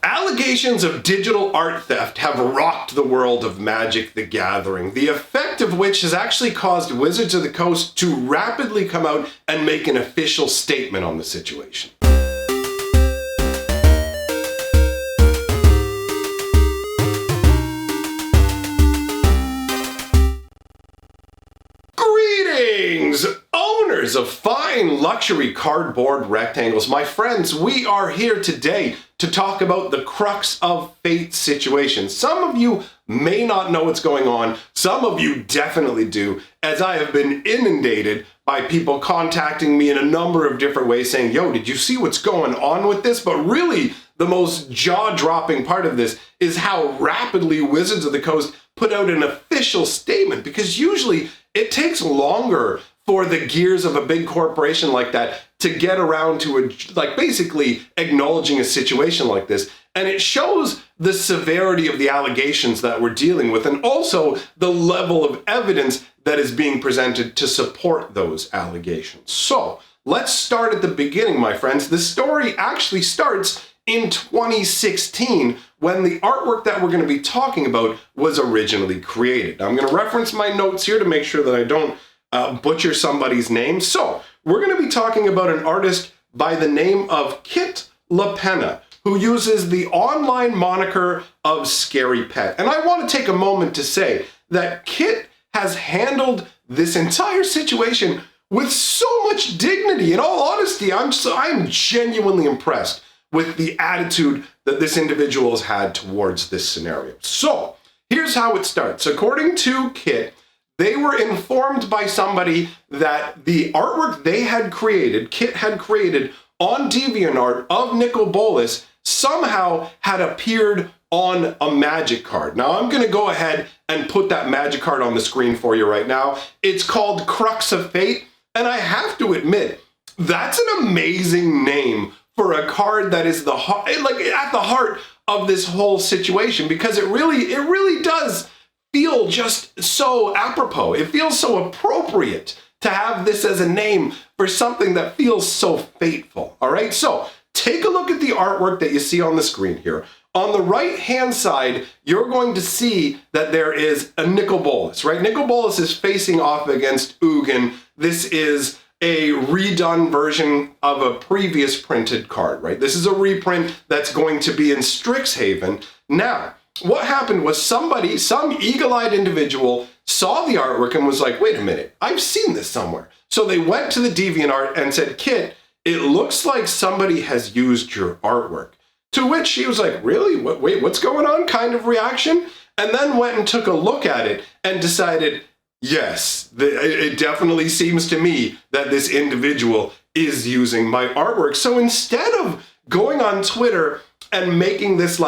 Allegations of digital art theft have rocked the world of Magic the Gathering, the effect of which has actually caused Wizards of the Coast to rapidly come out and make an official statement on the situation. Greetings, owners of fine luxury cardboard rectangles. My friends, we are here today to talk about the Crux of Fate situation. Some of you may not know what's going on. Some of you definitely do, as I have been inundated by people contacting me in a number of different ways saying, yo, did you see what's going on with this? But really, the most jaw-dropping part of this is how rapidly Wizards of the Coast put out an official statement, because usually it takes longer for the gears of a big corporation like that to get around to basically acknowledging a situation like this. And it shows the severity of the allegations that we're dealing with, and also the level of evidence that is being presented to support those allegations. So let's start at the beginning, my friends. The story actually starts in 2016, when the artwork that we're going to be talking about was originally created. I'm going to reference my notes here to make sure that I don't butcher somebody's name. So we're going to be talking about an artist by the name of Kit LaPenna, who uses the online moniker of Scary Pet. And I want to take a moment to say that Kit has handled this entire situation with so much dignity. In all honesty, I'm genuinely impressed with the attitude that this individual has had towards this scenario. So here's how it starts. According to Kit, they were informed by somebody that the artwork they had created, Kit had created on DeviantArt of Nicol Bolas, somehow had appeared on a Magic card. Now I'm gonna go ahead and put that Magic card on the screen for you right now. It's called Crux of Fate, and I have to admit, that's an amazing name for a card that is at the heart of this whole situation, because it really does feel just so apropos. It feels so appropriate to have this as a name for something that feels so fateful. All right, so take a look at the artwork that you see on the screen here. On the right-hand side, you're going to see that there is a Nicol Bolas, right? Nicol Bolas is facing off against Ugin. This is a redone version of a previous printed card, right? This is a reprint that's going to be in Strixhaven. Now, what happened was some eagle-eyed individual saw the artwork and was like, wait a minute, I've seen this somewhere. So they went to the DeviantArt and said, Kit, it looks like somebody has used your artwork. To which she was like, really? Wait, what's going on? Kind of reaction. And then went and took a look at it and decided, yes, it definitely seems to me that this individual is using my artwork. So instead of going on Twitter and making this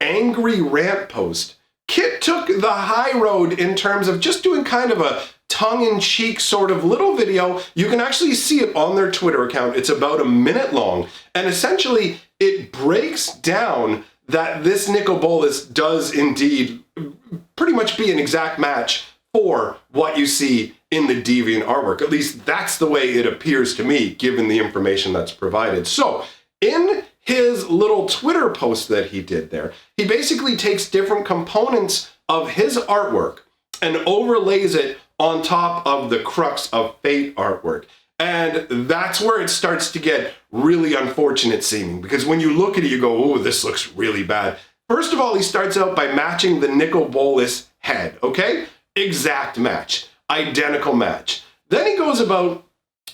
angry rant post, Kit took the high road in terms of just doing kind of a tongue-in-cheek sort of little video. You can actually see it on their Twitter account. It's about a minute long. And essentially, it breaks down that this Nicol Bolas does indeed pretty much be an exact match for what you see in the Deviant artwork. At least that's the way it appears to me, given the information that's provided. So in his little Twitter post that he did there, he basically takes different components of his artwork and overlays it on top of the Crux of Fate artwork. And that's where it starts to get really unfortunate seeming, because when you look at it, you go, oh, this looks really bad. First of all, he starts out by matching the Nicol Bolas head, okay? Exact match, identical match. Then he goes about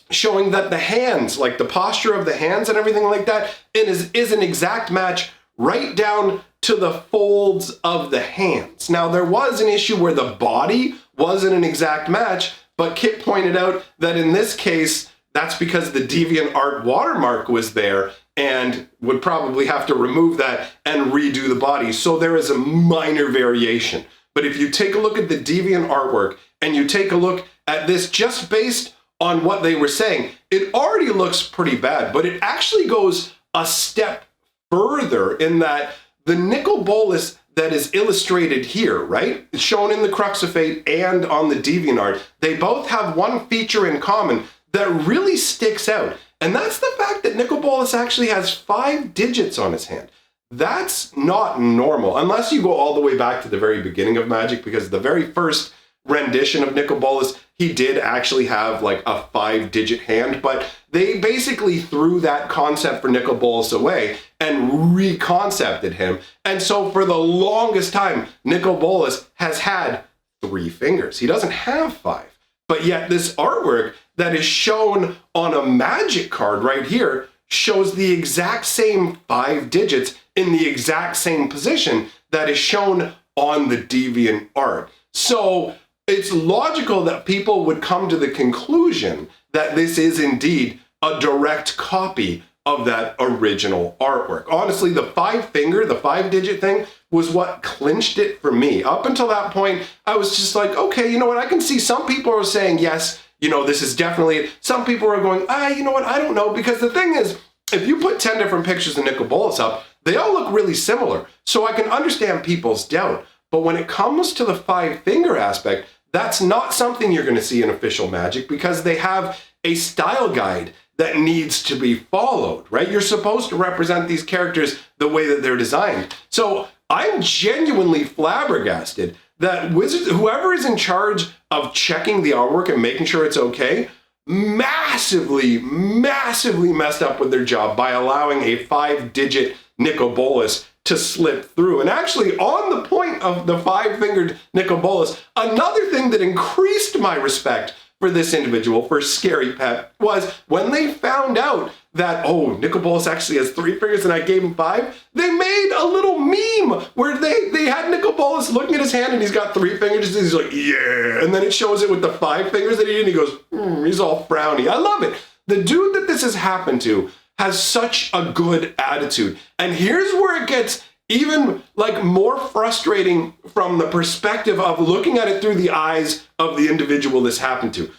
showing that the hands, like the posture of the hands and everything like that, is an exact match right down to the folds of the hands. Now, there was an issue where the body wasn't an exact match, but Kit pointed out that in this case, that's because the DeviantArt watermark was there and would probably have to remove that and redo the body. So there is a minor variation. But if you take a look at the Deviant artwork and you take a look at this just based on what they were saying, it already looks pretty bad, but it actually goes a step further in that the Nicol Bolas that is illustrated here, right? It's shown in the Crux of Fate and on the DeviantArt. They both have one feature in common that really sticks out. And that's the fact that Nicol Bolas actually has 5 digits on his hand. that's not normal, unless you go all the way back to the very beginning of Magic, because the very first rendition of Nicol Bolas, he did actually have like a 5-digit hand, but they basically threw that concept for Nicol Bolas away and reconcepted him. And so for the longest time, Nicol Bolas has had 3 fingers. He doesn't have 5. But yet this artwork that is shown on a Magic card right here shows the exact same 5 digits in the exact same position that is shown on the Deviant art. So it's logical that people would come to the conclusion that this is indeed a direct copy of that original artwork. Honestly, the 5-digit thing was what clinched it for me. Up until that point, I was just like, okay, you know what? I can see some people are saying, yes, you know, this is definitely it. Some people are going, you know what? I don't know. Because the thing is, if you put 10 different pictures of Nicol Bolas up, they all look really similar. So I can understand people's doubt. But when it comes to the 5-finger aspect, that's not something you're going to see in official Magic, because they have a style guide that needs to be followed, right? You're supposed to represent these characters the way that they're designed. So I'm genuinely flabbergasted that Wizards, whoever is in charge of checking the artwork and making sure it's okay, massively messed up with their job by allowing a 5-digit Nicol Bolas to slip through. And actually, on the point of the 5-fingered Nicol Bolas, another thing that increased my respect for this individual, for Scary Pet, was when they found out that, oh, Nicol Bolas actually has 3 fingers and I gave him 5, they made a little meme where they had Nicol Bolas looking at his hand and he's got 3 fingers and he's like, yeah, and then it shows it with the 5 fingers that he did and he goes, he's all frowny. I love it. The dude that this has happened to has such a good attitude. And here's where it gets even like more frustrating from the perspective of looking at it through the eyes of the individual this happened to.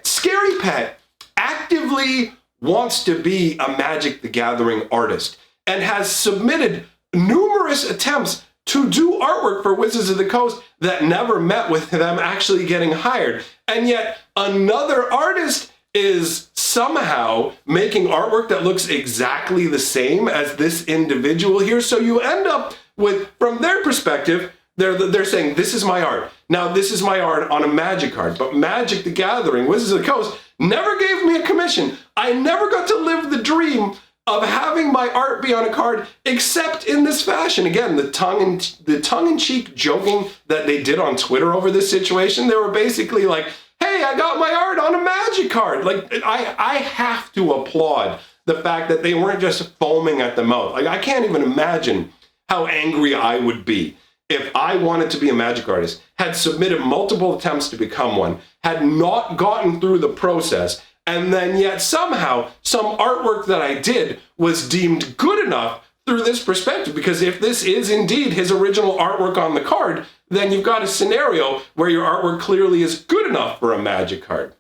Scary Pet actively wants to be a Magic the Gathering artist and has submitted numerous attempts to do artwork for Wizards of the Coast that never met with them actually getting hired. And yet another artist is somehow making artwork that looks exactly the same as this individual here. So you end up with, from their perspective, they're saying, this is my art. Now, this is my art on a Magic card. But Magic the Gathering, Wizards of the Coast, never gave me a commission. I never got to live the dream of having my art be on a card, except in this fashion. Again, the tongue-in-cheek joking that they did on Twitter over this situation, they were basically like, hey, I got my art on a Magic card. Like, I have to applaud the fact that they weren't just foaming at the mouth. Like, I can't even imagine how angry I would be if I wanted to be a Magic artist, had submitted multiple attempts to become one, had not gotten through the process, and then yet somehow some artwork that I did was deemed good enough through this perspective. Because if this is indeed his original artwork on the card, then you've got a scenario where your artwork clearly is good enough for a Magic card.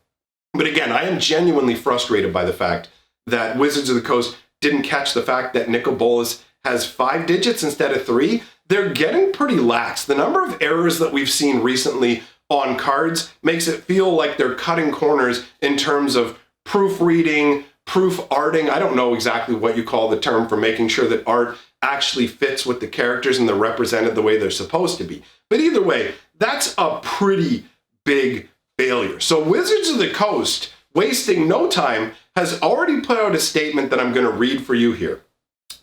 But again, I am genuinely frustrated by the fact that Wizards of the Coast didn't catch the fact that Nicol Bolas has 5 digits instead of 3. They're getting pretty lax. The number of errors that we've seen recently on cards makes it feel like they're cutting corners in terms of proofreading, proof arting. I don't know exactly what you call the term for making sure that art actually fits with the characters and they're represented the way they're supposed to be. But either way, that's a pretty big failure. So Wizards of the Coast, wasting no time, has already put out a statement that I'm going to read for you here.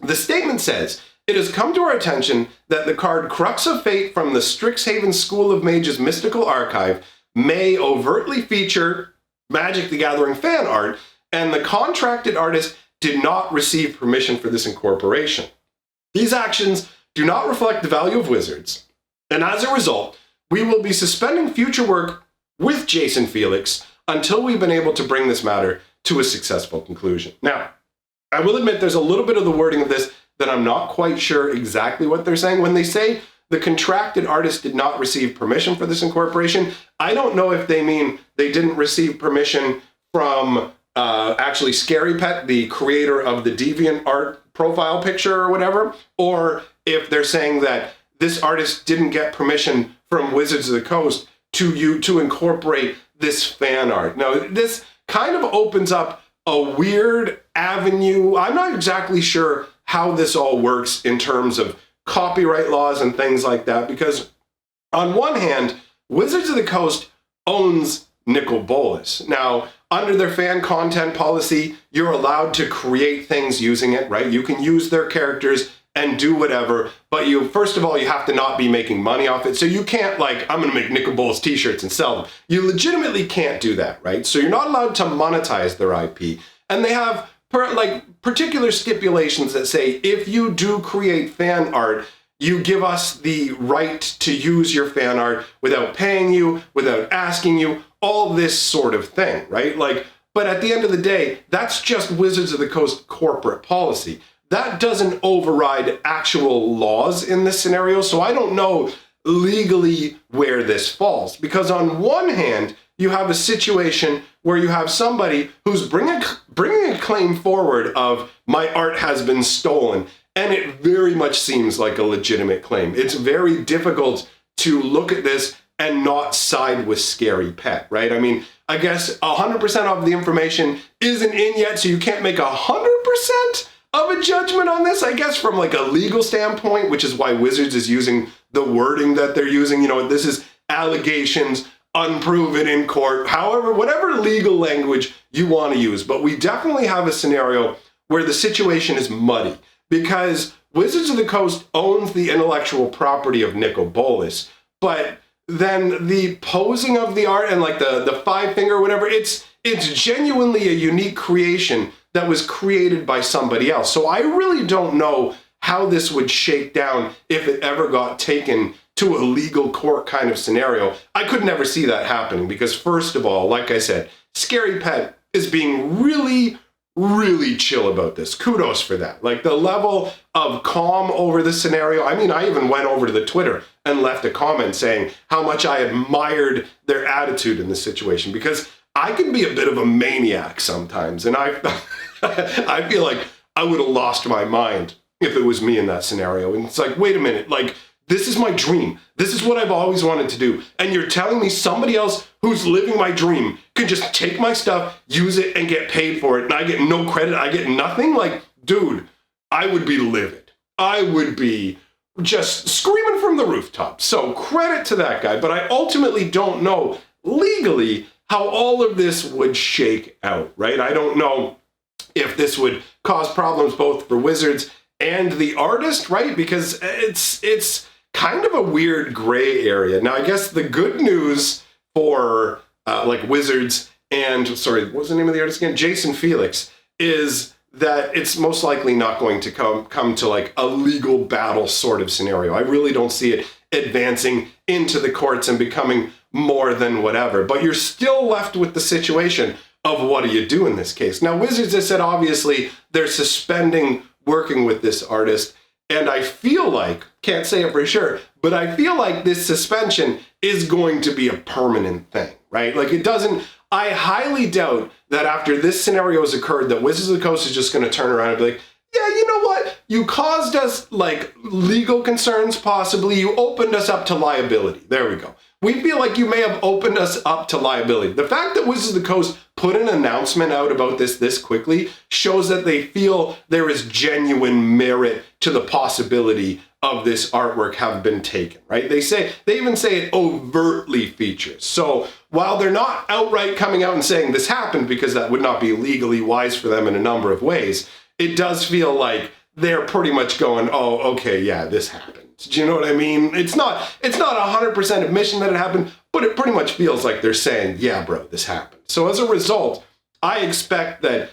The statement says, "It has come to our attention that the card Crux of Fate from the Strixhaven School of Mages Mystical Archive may overtly feature Magic the Gathering fan art, and the contracted artist did not receive permission for this incorporation. These actions do not reflect the value of Wizards, and as a result, we will be suspending future work with Jason Felix until we've been able to bring this matter to a successful conclusion." Now, I will admit there's a little bit of the wording of this that I'm not quite sure exactly what they're saying. When they say the contracted artist did not receive permission for this incorporation, I don't know if they mean they didn't receive permission from actually Scary Pet, the creator of the Deviant art profile picture or whatever, or if they're saying that this artist didn't get permission from Wizards of the Coast to incorporate this fan art. Now, this kind of opens up a weird avenue. I'm not exactly sure how this all works in terms of copyright laws and things like that, because on one hand, Wizards of the Coast owns Nicol Bolas. Now, under their fan content policy, you're allowed to create things using it, right? You can use their characters and do whatever, but first of all, you have to not be making money off it. So you can't I'm gonna make Nicol Bolas t-shirts and sell them. You legitimately can't do that, right? So you're not allowed to monetize their IP. And they have particular stipulations that say, if you do create fan art, you give us the right to use your fan art without paying you, without asking you, all this sort of thing, right? But at the end of the day, that's just Wizards of the Coast corporate policy. That doesn't override actual laws in this scenario, so I don't know legally where this falls. Because on one hand, you have a situation where you have somebody who's bringing a claim forward of, my art has been stolen, and it very much seems like a legitimate claim. It's very difficult to look at this and not side with Scary Pet, right? I mean, I guess 100% of the information isn't in yet, so you can't make 100% of a judgment on this, I guess, from a legal standpoint, which is why Wizards is using the wording that they're using. This is allegations, unproven in court, however, whatever legal language you want to use. But we definitely have a scenario where the situation is muddy, because Wizards of the Coast owns the intellectual property of Nicol Bolas, but then the posing of the art and the five finger or whatever, it's genuinely a unique creation that was created by somebody else. So I really don't know how this would shake down if it ever got taken to a legal court kind of scenario. I could never see that happening because, first of all, like I said, Scary Pet is being really, really chill about this. Kudos for that. The level of calm over this scenario. I mean, I even went over to the Twitter and left a comment saying how much I admired their attitude in this situation, because I can be a bit of a maniac sometimes, and I feel like I would have lost my mind if it was me in that scenario. And it's wait a minute, this is my dream. This is what I've always wanted to do. And you're telling me somebody else who's living my dream can just take my stuff, use it, and get paid for it, and I get no credit, I get nothing? Dude, I would be livid. I would be just screaming from the rooftop. So credit to that guy, but I ultimately don't know legally how all of this would shake out, right? I don't know if this would cause problems both for Wizards and the artist, right? Because it's kind of a weird gray area. Now, I guess the good news for Wizards and, sorry, what was the name of the artist again? Jason Felix, is that it's most likely not going to come to a legal battle sort of scenario. I really don't see it advancing into the courts and becoming more than whatever. But you're still left with the situation of what do you do in this case? Now, Wizards has said, obviously, they're suspending working with this artist. And I feel like, can't say it for sure, but I feel like this suspension is going to be a permanent thing, right? I highly doubt that after this scenario has occurred, that Wizards of the Coast is just going to turn around and be like, yeah, you know what? You caused us legal concerns, possibly. You opened us up to liability. There we go. We feel like you may have opened us up to liability. The fact that Wizards of the Coast put an announcement out about this quickly shows that they feel there is genuine merit to the possibility of this artwork have been taken, right? They even say it overtly features. So while they're not outright coming out and saying this happened, because that would not be legally wise for them in a number of ways, it does feel like they're pretty much going, oh, okay, yeah, this happened. Do you know what I mean? It's not 100% admission that it happened, but it pretty much feels like they're saying, yeah, bro, this happened. So as a result, I expect that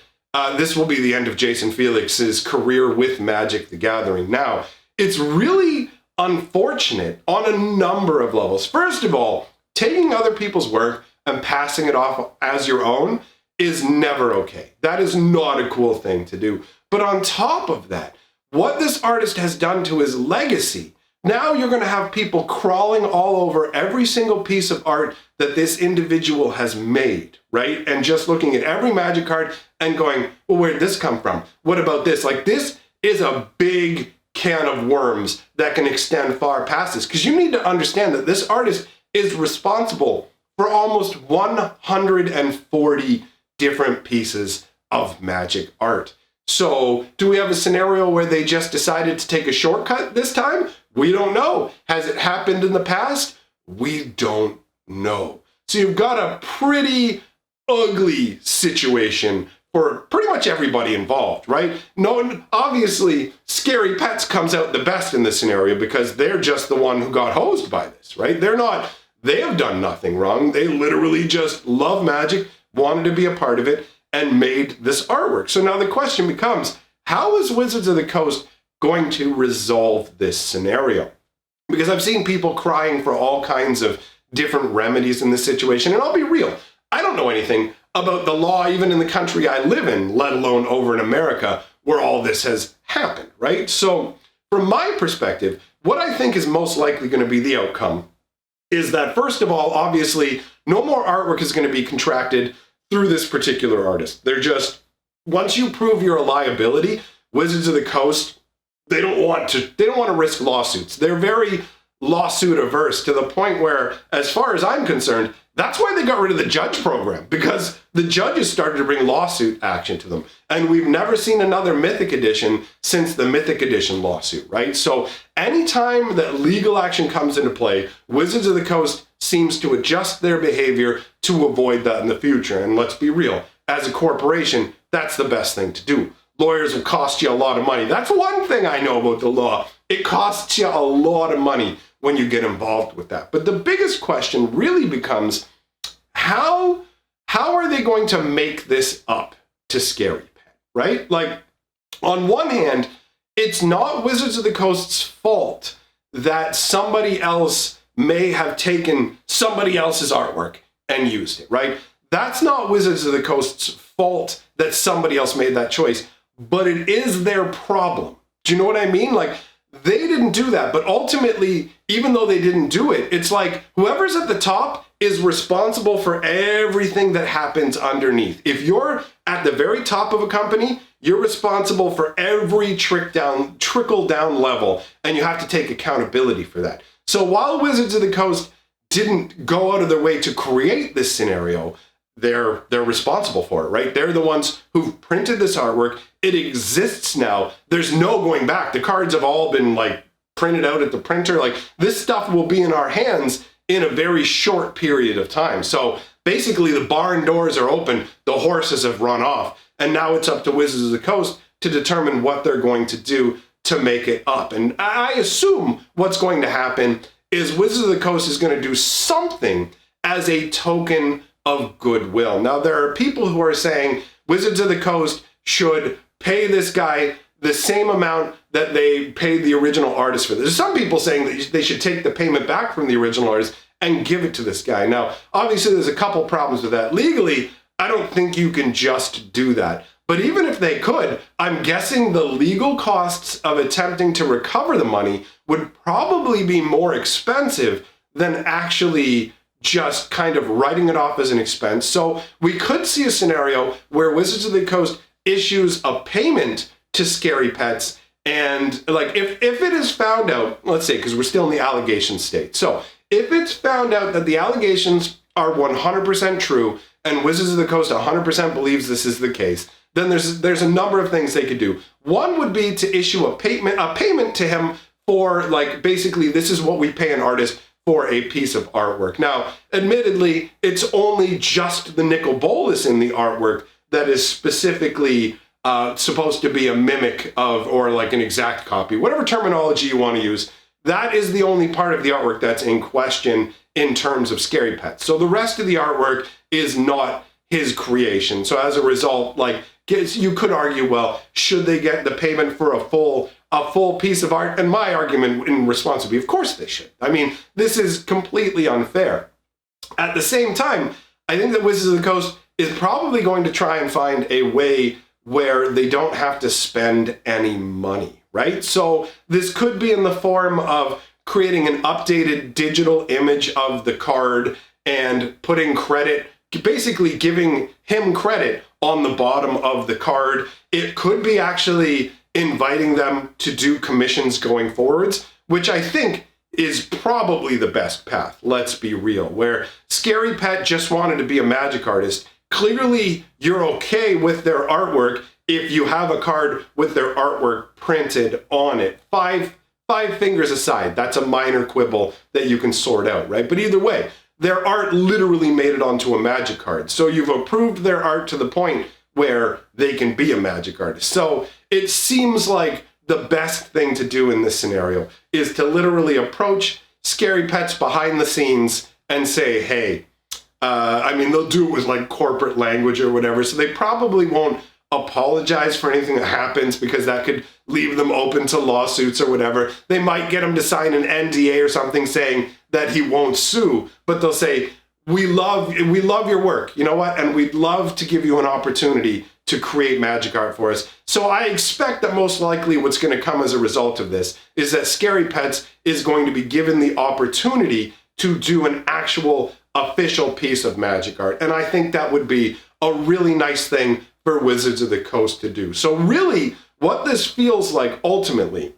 this will be the end of Jason Felix's career with Magic the Gathering. Now, it's really unfortunate on a number of levels. First of all, taking other people's work and passing it off as your own is never okay. That is not a cool thing to do. But on top of that, what this artist has done to his legacy, now you're going to have people crawling all over every single piece of art that this individual has made, right? And just looking at every Magic card and going, well, where'd this come from? What about this? This is a big can of worms that can extend far past this, because you need to understand that this artist is responsible for almost 140 different pieces of Magic art. So do we have a scenario where they just decided to take a shortcut this time? We don't know. Has it happened in the past? We don't know. So you've got a pretty ugly situation for pretty much everybody involved, right? No, obviously, Scary Pets comes out the best in this scenario because they're just the one who got hosed by this, right? They have done nothing wrong. They literally just love Magic, wanted to be a part of it, and made this artwork. So now the question becomes, how is Wizards of the Coast going to resolve this scenario? Because I've seen people crying for all kinds of different remedies in this situation, and I'll be real, I don't know anything about the law even in the country I live in, let alone over in America where all this has happened, right? So from my perspective, what I think is most likely going to be the outcome is that, first of all, obviously, no more artwork is going to be contracted through this particular artist. They're just, once you prove you're a liability, Wizards of the Coast, they don't want to risk lawsuits. They're very lawsuit averse to the point where, as far as I'm concerned, that's why they got rid of the judge program, because the judges started to bring lawsuit action to them. And we've never seen another Mythic Edition since the Mythic Edition lawsuit, right? So anytime that legal action comes into play, Wizards of the Coast seems to adjust their behavior to avoid that in the future. And let's be real, as a corporation, that's the best thing to do. Lawyers will cost you a lot of money. That's one thing I know about the law. It costs you a lot of money when you get involved with that. But the biggest question really becomes, how are they going to make this up to Scary Pet, right? Like, on one hand, it's not Wizards of the Coast's fault that somebody else may have taken somebody else's artwork and used it, right? That's not Wizards of the Coast's fault that somebody else made that choice, but it is their problem. Do you know what I mean? Like, they didn't do that, but ultimately, even though they didn't do it, it's like whoever's at the top is responsible for everything that happens underneath. If you're at the very top of a company, you're responsible for every trickle down level, and you have to take accountability for that. So while Wizards of the Coast didn't go out of their way to create this scenario, they're responsible for it, right? They're the ones who printed this artwork. It exists now. There's no going back. The cards have all been like printed out at the printer. Like, this stuff will be in our hands in a very short period of time. So basically the barn doors are open. The horses have run off. And now it's up to Wizards of the Coast to determine what they're going to do to make it up. And I assume what's going to happen is Wizards of the Coast is going to do something as a token of goodwill. Now, there are people who are saying Wizards of the Coast should pay this guy the same amount that they paid the original artist for this. There's some people saying that they should take the payment back from the original artist and give it to this guy. Now, obviously, there's a couple problems with that. Legally, I don't think you can just do that. But even if they could, I'm guessing the legal costs of attempting to recover the money would probably be more expensive than actually just kind of writing it off as an expense. So we could see a scenario where Wizards of the Coast issues a payment to Scary Pets, and like if it is found out, let's say, because we're still in the allegation state. So if it's found out that the allegations are 100% true and Wizards of the Coast 100% believes this is the case, then there's a number of things they could do. One would be to issue a payment to him for, like, basically, this is what we pay an artist for a piece of artwork. Now, admittedly, it's only just the nickel bolus in the artwork that is specifically supposed to be a mimic of, or like an exact copy, whatever terminology you want to use. That is the only part of the artwork that's in question in terms of Scary Pets. So the rest of the artwork is not his creation. So as a result, like, you could argue, well, should they get the payment for a full piece of art? And my argument in response would be, of course they should. I mean, this is completely unfair. At the same time, I think that Wizards of the Coast is probably going to try and find a way where they don't have to spend any money, right? So this could be in the form of creating an updated digital image of the card and putting credit, basically giving him credit on the bottom of the card. It could be actually inviting them to do commissions going forwards, which I think is probably the best path, let's be real, where Scary Pet just wanted to be a Magic artist. Clearly, you're okay with their artwork if you have a card with their artwork printed on it. Five fingers aside, that's a minor quibble that you can sort out, right? But either way, their art literally made it onto a Magic card. So you've approved their art to the point where they can be a Magic artist. So it seems like the best thing to do in this scenario is to literally approach Scary Pets behind the scenes and say, hey, I mean, they'll do it with like corporate language or whatever, so they probably won't apologize for anything that happens because that could leave them open to lawsuits or whatever. They might get him to sign an NDA or something saying that he won't sue, but they'll say, we love your work, you know what? And we'd love to give you an opportunity to create Magic art for us. So I expect that most likely what's going to come as a result of this is that Scary Pets is going to be given the opportunity to do an actual official piece of Magic art. And I think that would be a really nice thing for Wizards of the Coast to do. So really, what this feels like ultimately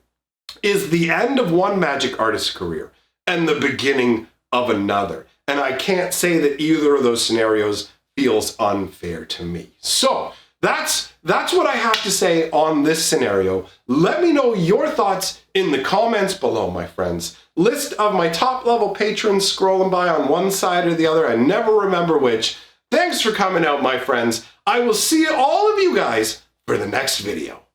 is the end of one Magic artist's career and the beginning of another. And I can't say that either of those scenarios feels unfair to me. So that's what I have to say on this scenario. Let me know your thoughts in the comments below, my friends. List of my top level patrons scrolling by on one side or the other. I never remember which. Thanks for coming out, my friends. I will see all of you guys for the next video.